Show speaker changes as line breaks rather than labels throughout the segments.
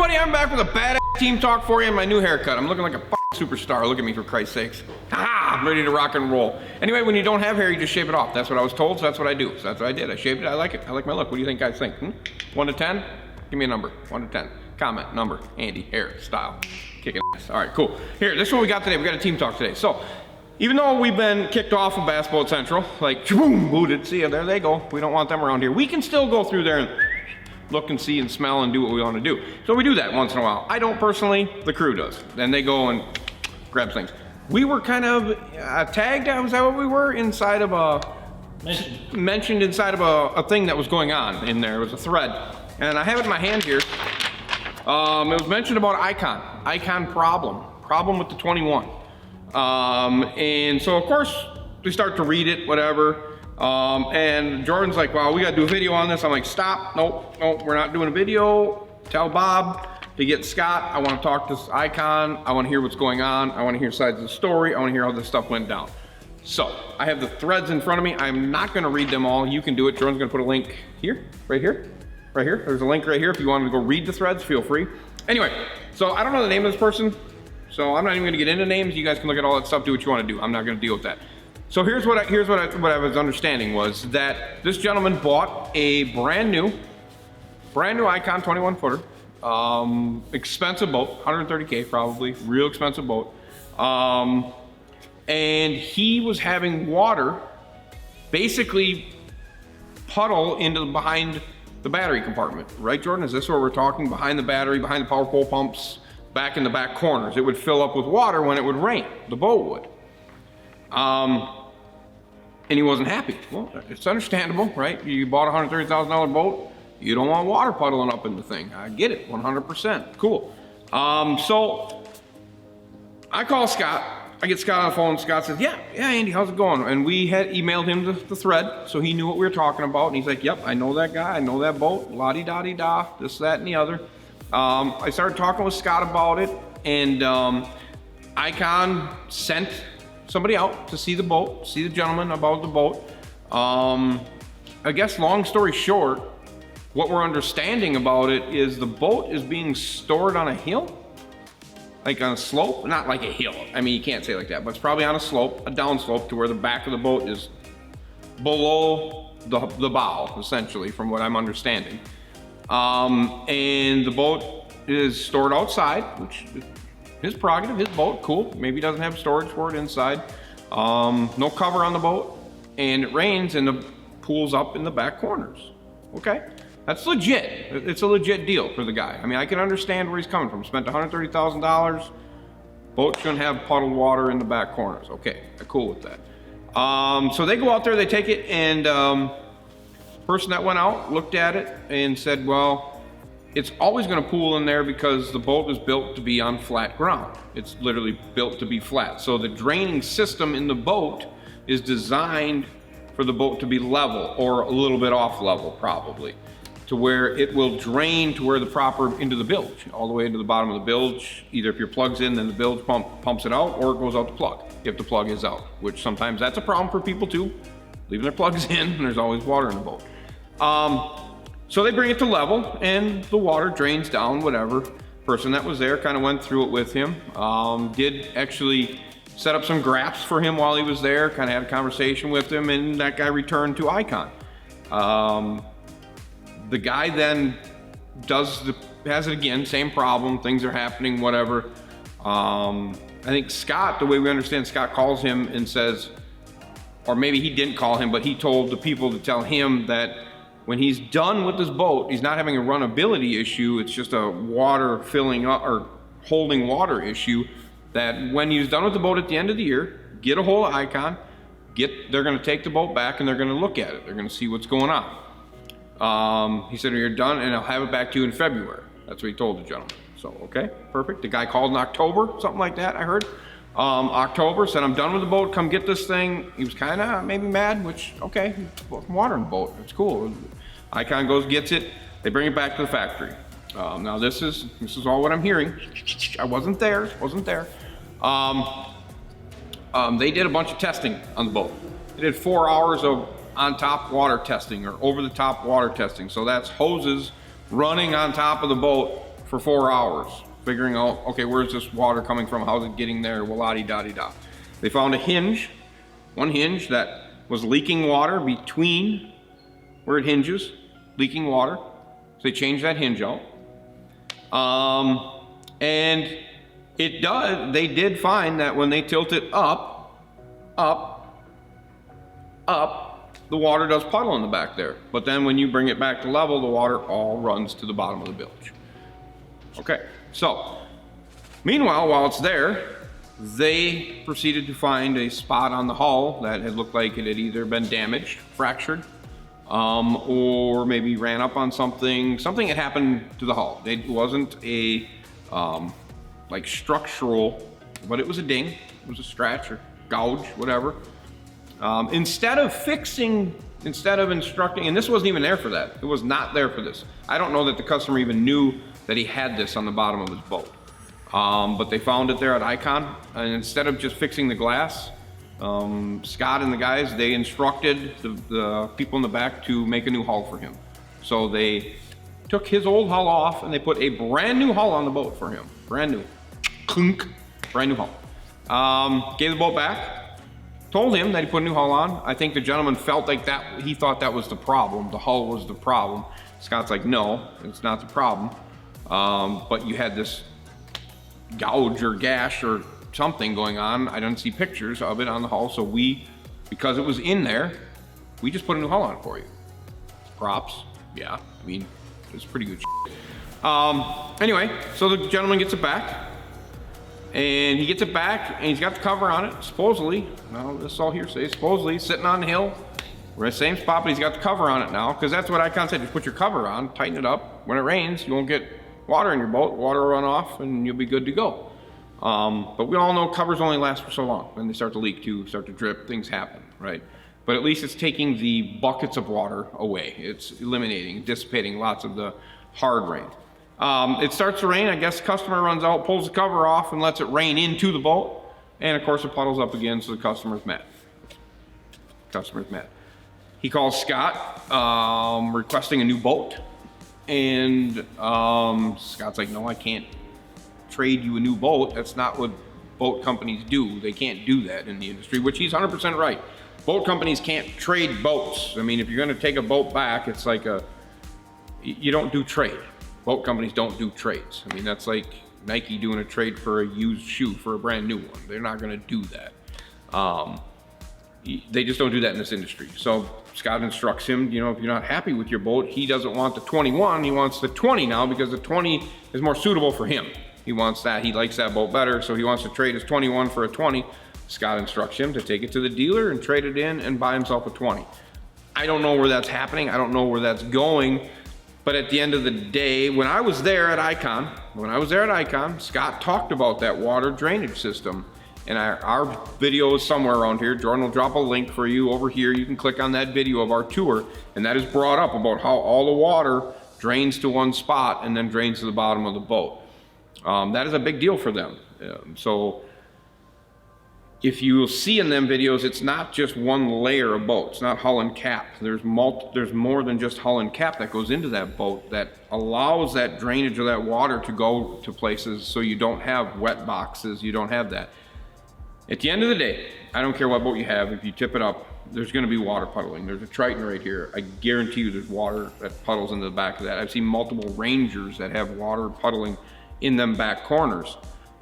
everybody, I'm back with a badass team talk for you and my new haircut. I'm looking like a superstar. Look at me, for Christ's sakes. I'm ready to rock and roll. Anyway, when you don't have hair, you just shave it off. That's what I was told, so that's what I do. So that's what I did. I shaved it. I like it. I like my look. What do you think guys think? 1 to 10? Give me a number. 1 to 10. Comment, number, Andy, hair, style. Kicking ass. All right, cool. Here, this is what we got today. We got a team talk today. So, even though we've been kicked off of Basketball Central, like, boom, booted, see ya, there they go. We don't want them around here. We can still go through there and look and see and smell and do what we want to do. So we do that once in a while. I don't personally, the crew does. Then they go and grab things. We were kind of tagged, was that what we were? Inside of a, mentioned inside of a thing that was going on in there. It was a thread. And I have it in my hand here. It was mentioned about Ikon problem with the 21. And so of course, we start to read it, whatever. And Jordan's like, well, we gotta do a video on this. I'm like, stop, nope, we're not doing a video. Tell Bob to get Scott. I wanna talk to Ikon. I wanna hear what's going on. I wanna hear sides of the story. I wanna hear how this stuff went down. So, I have the threads in front of me. I'm not gonna read them all. You can do it. Jordan's gonna put a link here, right here. There's a link right here. If you wanted to go read the threads, feel free. Anyway, so I don't know the name of this person, so I'm not even gonna get into names. You guys can look at all that stuff, do what you wanna do. I'm not gonna deal with that. So here's what I was understanding was that this gentleman bought a brand new Ikon 21 footer, expensive boat, 130K probably, real expensive boat. And he was having water basically puddle into behind the battery compartment, right, Jordan? Is this where we're talking? Behind the battery, behind the power pole pumps, back in the back corners. It would fill up with water when it would rain, the boat would. And he wasn't happy. Well, it's understandable, right? You bought a $130,000 boat, you don't want water puddling up in the thing. I get it, 100%, cool. So I call Scott, I get Scott on the phone, Scott says, yeah, Andy, how's it going? And we had emailed him the thread, so he knew what we were talking about, and he's like, yep, I know that guy, I know that boat, la-di-da-di-da, this, that, and the other. I started talking with Scott about it, and Ikon sent somebody out to see the boat, see the gentleman about the boat. I guess long story short, what we're understanding about it is the boat is being stored on a hill, like on a slope, not like a hill. I mean, you can't say it like that, but it's probably on a slope, a down slope to where the back of the boat is below the bow, essentially, from what I'm understanding. And the boat is stored outside, which his prerogative, his boat, cool. Maybe he doesn't have storage for it inside. No cover on the boat, and it rains and the pool's up in the back corners. Okay, that's legit. It's a legit deal for the guy. I mean, I can understand where he's coming from. Spent $130,000. Boat shouldn't have puddled water in the back corners. Okay, I'm cool with that. So they go out there, they take it, and person that went out looked at it and said, well, it's always gonna pool in there because the boat is built to be on flat ground. It's literally built to be flat. So the draining system in the boat is designed for the boat to be level or a little bit off level probably, to where it will drain to where the proper, into the bilge, all the way into the bottom of the bilge. Either if your plug's in, then the bilge pumps it out, or it goes out the plug, if the plug is out, which sometimes that's a problem for people too, leaving their plugs in, and there's always water in the boat. So they bring it to level and the water drains down, whatever. Person that was there kind of went through it with him. Did actually set up some graphs for him while he was there, kind of had a conversation with him, and that guy returned to Ikon. The guy then has it again, same problem, things are happening, whatever. I think Scott, the way we understand, Scott calls him and says, or maybe he didn't call him, but he told the people to tell him that when he's done with this boat, he's not having a runnability issue, it's just a water filling up or holding water issue, that when he's done with the boat at the end of the year, get a hold of Ikon, they're gonna take the boat back and they're gonna look at it. They're gonna see what's going on. He said, you're done and I'll have it back to you in February. That's what he told the gentleman. So, okay, perfect. The guy called in October, something like that, I heard. October, said, I'm done with the boat, come get this thing. He was kind of maybe mad, which, okay, water in the boat, it's cool. Ikon goes, gets it, they bring it back to the factory. Now this is all what I'm hearing. I wasn't there. They did a bunch of testing on the boat. They did 4 hours of on top water testing or over the top water testing. So that's hoses running on top of the boat for 4 hours, figuring out, okay, where's this water coming from? How's it getting there? Well, la-di-da-di-da. They found a hinge, one hinge that was leaking water between where it hinges, leaking water. So they changed that hinge out. And they did find that when they tilt it up, the water does puddle in the back there. But then when you bring it back to level, the water all runs to the bottom of the bilge. Okay, so meanwhile, while it's there, they proceeded to find a spot on the hull that had looked like it had either been damaged, fractured, or maybe ran up on something. Something had happened to the hull. It wasn't a like structural, but it was a ding, it was a scratch or gouge, whatever. Instead of instructing, and this wasn't even there for that. It was not there for this. I don't know that the customer even knew that he had this on the bottom of his boat. But they found it there at Ikon, and instead of just fixing the glass, Scott and the guys, they instructed the people in the back to make a new hull for him. So they took his old hull off and they put a brand new hull on the boat for him. Brand new. Clunk. Brand new hull. Gave the boat back, told him that he put a new hull on. I think the gentleman felt like that, he thought that was the problem. The hull was the problem. Scott's like, no, it's not the problem. But you had this gouge or gash or something going on. I don't see pictures of it on the hull, so because it was in there, we just put a new hull on for you. Props, yeah, I mean, it's pretty good shit. Anyway, so the gentleman gets it back, and he gets it back, and he's got the cover on it, supposedly. Well, this is all hearsay. Supposedly, sitting on the hill. We're at the same spot, but he's got the cover on it now, because that's what Ikon said. Just put your cover on, tighten it up. When it rains, you won't get water in your boat. Water will run off, and you'll be good to go. But we all know covers only last for so long. When they start to leak too, start to drip, things happen, right? But at least it's taking the buckets of water away. It's eliminating, dissipating lots of the hard rain. It starts to rain. I guess the customer runs out, pulls the cover off, and lets it rain into the boat. And of course, it puddles up again, so the customer's mad. Customer's mad. He calls Scott, requesting a new boat. And Scott's like, no, I can't trade you a new boat. That's not what boat companies do. They can't do that in the industry, which he's 100% right. Boat companies can't trade boats. I mean, if you're going to take a boat back, it's like you don't do trade. Boat companies don't do trades. I mean, that's like Nike doing a trade for a used shoe for a brand new one. They're not going to do that. They just don't do that in this industry. So Scott instructs him, you know, if you're not happy with your boat, he doesn't want the 21, he wants the 20 now, because the 20 is more suitable for him. He wants that, he likes that boat better, so he wants to trade his 21 for a 20. Scott instructs him to take it to the dealer and trade it in and buy himself a 20. I don't know where that's happening, I don't know where that's going, but at the end of the day, when I was there at Ikon, Scott talked about that water drainage system. And our video is somewhere around here. Jordan will drop a link for you over here. You can click on that video of our tour, and that is brought up about how all the water drains to one spot and then drains to the bottom of the boat. That is a big deal for them. So if you see in them videos, it's not just one layer of boat. It's not hull and cap. There's more than just hull and cap that goes into that boat that allows that drainage of that water to go to places so you don't have wet boxes, you don't have that. At the end of the day, I don't care what boat you have, if you tip it up, there's gonna be water puddling. There's a Triton right here. I guarantee you there's water that puddles into the back of that. I've seen multiple Rangers that have water puddling in them back corners.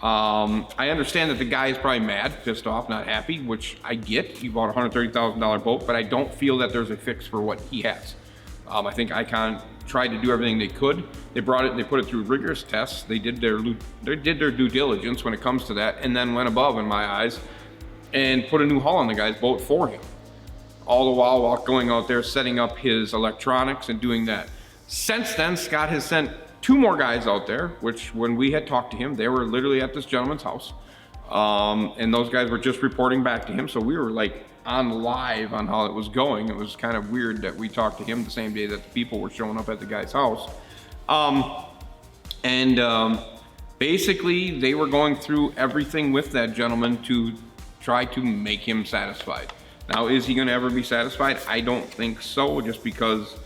I understand that the guy is probably mad, pissed off, not happy, which I get. He bought a $130,000 boat, but I don't feel that there's a fix for what he has. I think Ikon tried to do everything they could. They put it through rigorous tests. They did their due diligence when it comes to that, and then went above, in my eyes, and put a new hull on the guy's boat for him. All the while going out there, setting up his electronics and doing that. Since then, Scott has sent 2 more guys out there, which when we had talked to him, they were literally at this gentleman's house. And those guys were just reporting back to him, so we were like on live on how it was going. It was kind of weird that we talked to him the same day that the people were showing up at the guy's house. Basically, they were going through everything with that gentleman to try to make him satisfied. Now, is he gonna ever be satisfied? I don't think so, just because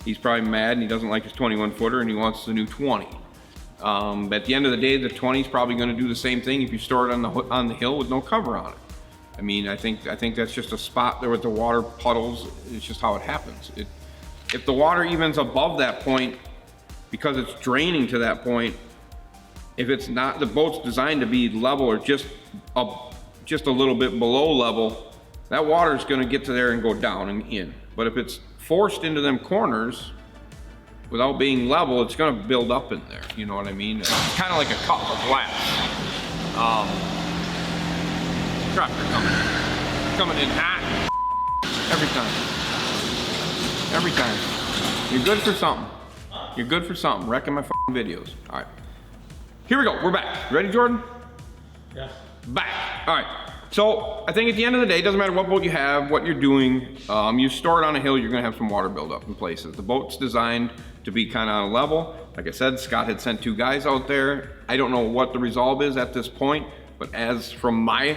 he's probably mad and he doesn't like his 21 footer and he wants the new 20. At the end of the day, the 20 is probably going to do the same thing if you store it on the hill with no cover on it. I mean, I think that's just a spot there with the water puddles. It's just how it happens. If the water even's above that point, because it's draining to that point, if it's not, the boat's designed to be level or just a little bit below level, that water is going to get to there and go down and in. But if it's forced into them corners without being level, it's going to build up in there. You know what I mean? It's kind of like a cup of glass. Tractor coming in hot every time. You're good for something. You're good for something. Wrecking my videos. All right, here we go. We're back. Ready, Jordan?
Yes.
Back. All right. So I think at the end of the day, it doesn't matter what boat you have, what you're doing. You store it on a hill, you're going to have some water buildup in places. The boat's designed to be kind of on a level. Like I said, Scott had sent 2 guys out there. I don't know what the resolve is at this point, but as from my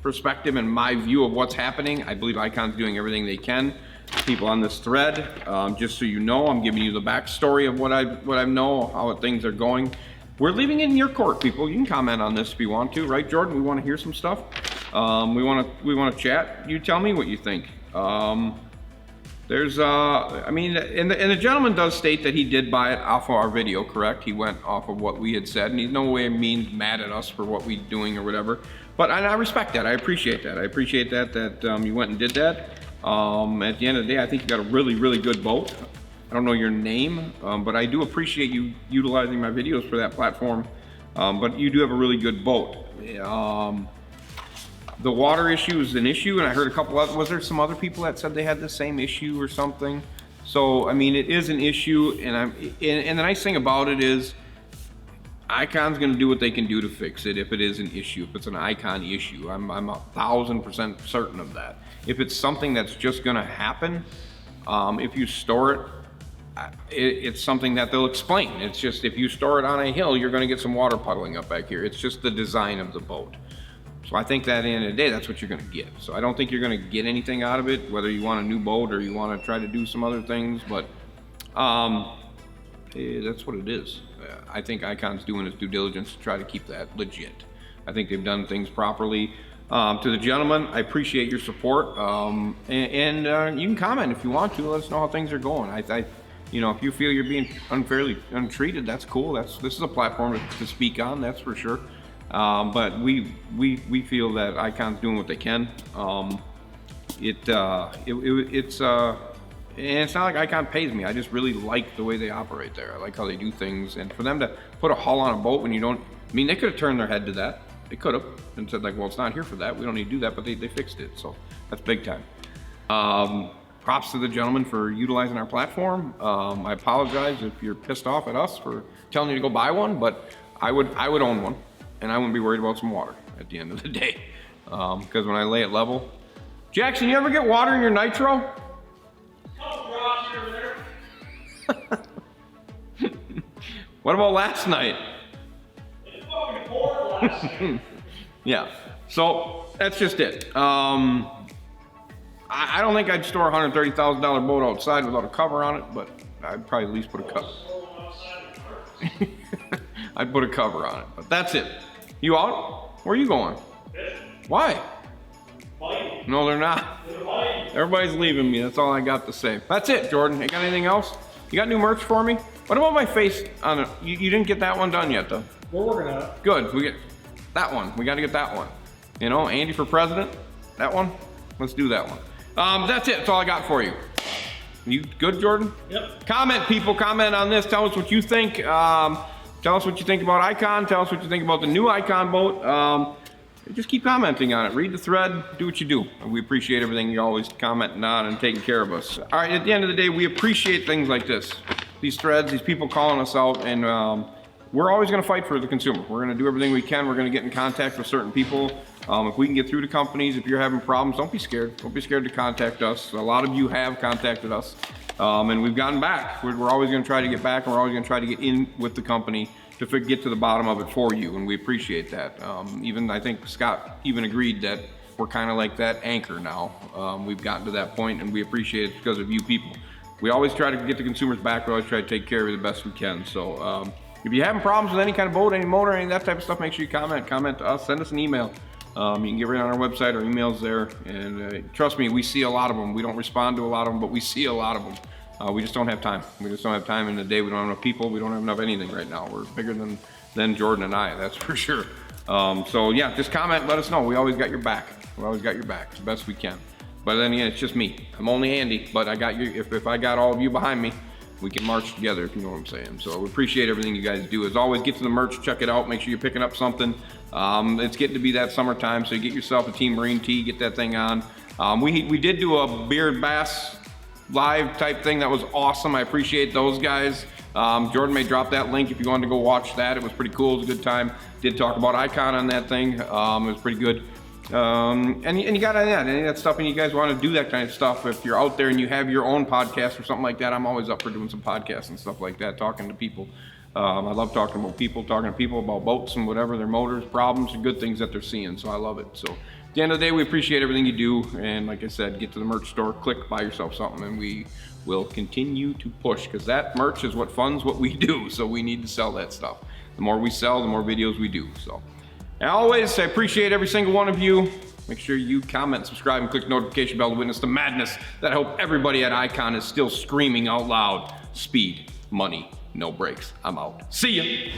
perspective and my view of what's happening, I believe Ikon's doing everything they can. People on this thread, just so you know, I'm giving you the backstory of what I know, how things are going. We're leaving it in your court, people. You can comment on this if you want to, right, Jordan? We want to hear some stuff. We want to chat. You tell me what you think. There's, I mean, and the gentleman does state that he did buy it off of our video, correct? He went off of what we had said, and he's no way means mad at us for what we're doing or whatever. But I respect that. I appreciate that. I appreciate that you went and did that. At the end of the day, I think you got a really, really good boat. I don't know your name, but I do appreciate you utilizing my videos for that platform. But you do have a really good boat. The water issue is an issue, and I heard a couple other, was there some other people that said they had the same issue or something? So, I mean, it is an issue, and the nice thing about it is Ikon's gonna do what they can do to fix it if it is an issue, if it's an Ikon issue. I'm 1000% certain of that. If it's something that's just gonna happen, if you store it, it's something that they'll explain. It's just, if you store it on a hill, you're gonna get some water puddling up back here. It's just the design of the boat. So I think that at the end of the day, that's what you're gonna get. So I don't think you're gonna get anything out of it, whether you want a new boat or you wanna try to do some other things, but that's what it is. I think Ikon's doing his due diligence to try to keep that legit. I think they've done things properly. To the gentleman, I appreciate your support. And you can comment if you want to. Let us know how things are going. You know, if you feel you're being unfairly untreated, that's cool. This is a platform to speak on, that's for sure. But we feel that Ikon's doing what they can. And it's not like Ikon pays me. I just really like the way they operate there. I like how they do things. And for them to put a hull on a boat when you don't, I mean, they could have turned their head to that. They could have and said like, well, it's not here for that. We don't need to do that, but they fixed it. So that's big time. Props to the gentleman for utilizing our platform. I apologize if you're pissed off at us for telling you to go buy one, but I would own one, and I wouldn't be worried about some water at the end of the day. Because when I lay it level, Jackson, you ever get water in your nitro? What about last night?
It fucking poured last night.
Yeah, so that's just it. I don't think I'd store a $130,000 boat outside without a cover on it, but I'd probably at least put a cover. I'd put a cover on it, but that's it. You out? Where are you going? Why?
Fighting.
No, they're not. Everybody's leaving me. That's all I got to say. That's it, Jordan. You got anything else? You got new merch for me? What about my face on it? You didn't get that one done yet, though.
We're working on it.
Good. We get that one. We got to get that one. You know, Andy for president. That one. Let's do that one. That's it. That's all I got for you. You good, Jordan?
Yep.
Comment, people. Comment on this. Tell us what you think. Tell us what you think about Ikon. Tell us what you think about the new Ikon boat. Just keep commenting on it. Read the thread. Do what you do. We appreciate everything you're always commenting on and taking care of us. All right, at the end of the day, we appreciate things like this. These threads, these people calling us out, and we're always going to fight for the consumer. We're going to do everything we can. We're going to get in contact with certain people. If we can get through to companies, if you're having problems, don't be scared. Don't be scared to contact us. A lot of you have contacted us, and we've gotten back. We're always going to try to get back, and we're always going to try to get in with the company to get to the bottom of it for you, and we appreciate that. Even I think Scott even agreed that we're kind of like that anchor now. We've gotten to that point, and we appreciate it because of you people. We always try to get the consumers back. We always try to take care of it the best we can. So if you're having problems with any kind of boat, any motor, any of that type of stuff, make sure you comment to us, send us an email. You can get right on our website, our email's there, and trust me, we see a lot of them. We don't respond to a lot of them, but we see a lot of them. We just don't have time. We just don't have time in the day. We don't have enough people. We don't have enough anything right now. We're bigger than Jordan and I, that's for sure. So yeah, just comment, let us know. We always got your back. We always got your back, the best we can. But then again, it's just me. I'm only Andy, but I got you. If I got all of you behind me, we can march together, if you know what I'm saying. So we appreciate everything you guys do. As always, get to the merch, check it out. Make sure you're picking up something. It's getting to be that summertime, so you get yourself a Team Marine tee, get that thing on. We did do a beard bass live type thing. That was awesome. I appreciate those guys. Jordan may drop that link if you wanted to go watch that. It was pretty cool. It was a good time. Did talk about Ikon on that thing. It was pretty good. And you got any of that stuff, and you guys want to do that kind of stuff, if you're out there and you have your own podcast or something like that, I'm always up for doing some podcasts and stuff like that, talking to people. I love talking to people about boats and whatever, their motors, problems, and good things that they're seeing, so I love it. So at the end of the day, we appreciate everything you do, and like I said, get to the merch store, click, buy yourself something, and we will continue to push, because that merch is what funds what we do, so we need to sell that stuff. The more we sell, the more videos we do, so. And always, I appreciate every single one of you. Make sure you comment, subscribe, and click the notification bell to witness the madness that I hope everybody at Ikon is still screaming out loud. Speed, money, no brakes. I'm out. See ya.